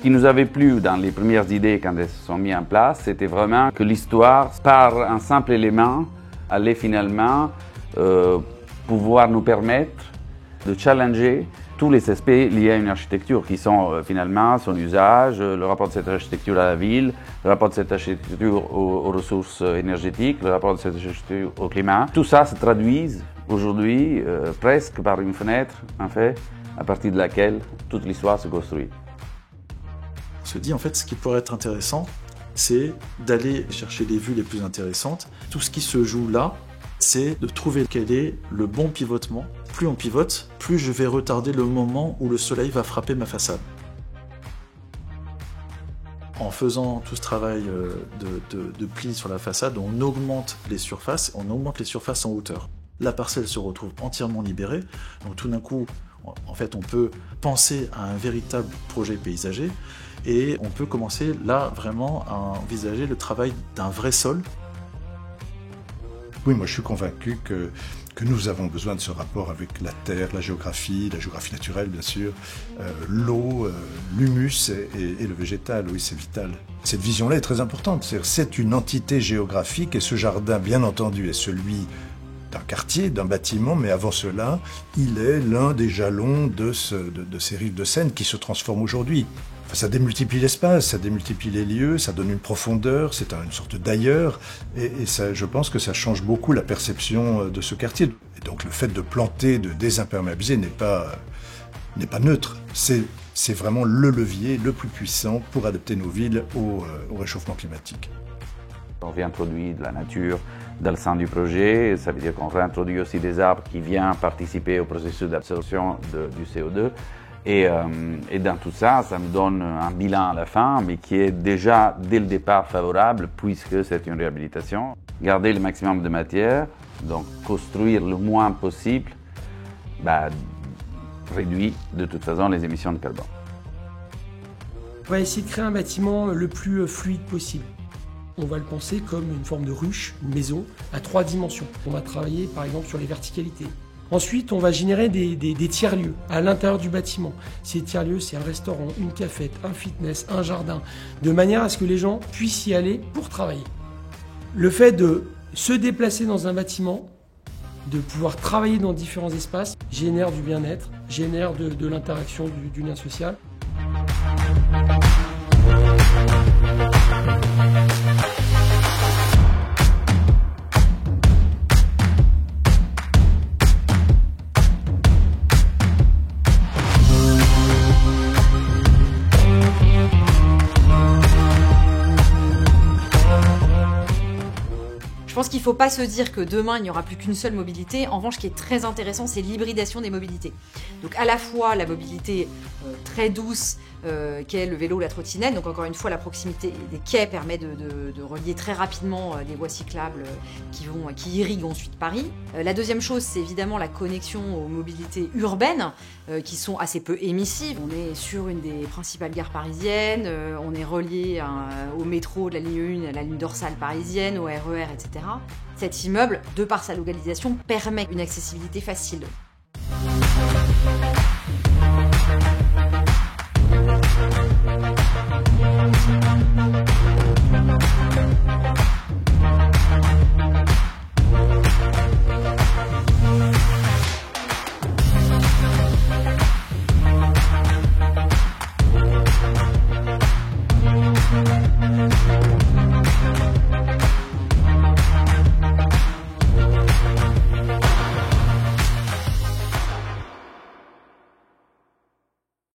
qui nous avait plu dans les premières idées quand elles se sont mises en place, c'était vraiment que l'histoire, par un simple élément, allait finalement pouvoir nous permettre de challenger tous les aspects liés à une architecture qui sont finalement son usage, le rapport de cette architecture à la ville, le rapport de cette architecture aux ressources énergétiques, le rapport de cette architecture au climat. Tout ça se traduit aujourd'hui presque par une fenêtre, en fait, à partir de laquelle toute l'histoire se construit. On se dit en fait ce qui pourrait être intéressant, c'est d'aller chercher les vues les plus intéressantes. Tout ce qui se joue là, c'est de trouver quel est le bon pivotement. Plus on pivote, plus je vais retarder le moment où le soleil va frapper ma façade. En faisant tout ce travail de plis sur la façade, on augmente les surfaces en hauteur. La parcelle se retrouve entièrement libérée, donc tout d'un coup, en fait, on peut penser à un véritable projet paysager et on peut commencer là vraiment à envisager le travail d'un vrai sol. Oui, moi je suis convaincu que nous avons besoin de ce rapport avec la terre, la géographie naturelle bien sûr, l'eau, l'humus et le végétal, oui c'est vital. Cette vision-là est très importante, c'est une entité géographique et ce jardin bien entendu est celui d'un quartier, d'un bâtiment, mais avant cela, il est l'un des jalons de ces rives de Seine qui se transforment aujourd'hui. Enfin, ça démultiplie l'espace, ça démultiplie les lieux, ça donne une profondeur, c'est une sorte d'ailleurs, et ça, je pense que ça change beaucoup la perception de ce quartier. Et donc le fait de planter, de désimperméabiliser n'est pas neutre, c'est vraiment le levier le plus puissant pour adapter nos villes au réchauffement climatique. On réintroduit de la nature dans le sein du projet, ça veut dire qu'on réintroduit aussi des arbres qui viennent participer au processus d'absorption du CO2. Et dans tout ça, ça me donne un bilan à la fin, mais qui est déjà dès le départ favorable, puisque c'est une réhabilitation. Garder le maximum de matière, donc construire le moins possible, réduit de toute façon les émissions de carbone. On va essayer de créer un bâtiment le plus fluide possible. On va le penser comme une forme de ruche, une maison, à 3 dimensions. On va travailler par exemple sur les verticalités. Ensuite, on va générer des tiers-lieux à l'intérieur du bâtiment. Ces tiers-lieux, c'est un restaurant, une cafette, un fitness, un jardin, de manière à ce que les gens puissent y aller pour travailler. Le fait de se déplacer dans un bâtiment, de pouvoir travailler dans différents espaces, génère du bien-être, génère de l'interaction, du lien social. Je pense qu'il ne faut pas se dire que demain, il n'y aura plus qu'une seule mobilité. En revanche, ce qui est très intéressant, c'est l'hybridation des mobilités. Donc à la fois la mobilité très douce, qu'est le vélo, la trottinette. Donc encore une fois, la proximité des quais permet de relier très rapidement les voies cyclables qui irriguent ensuite Paris. La deuxième chose, c'est évidemment la connexion aux mobilités urbaines, qui sont assez peu émissives. On est sur une des principales gares parisiennes, on est relié au métro de la ligne 1, à la ligne dorsale parisienne, au RER, etc. Cet immeuble, de par sa localisation, permet une accessibilité facile.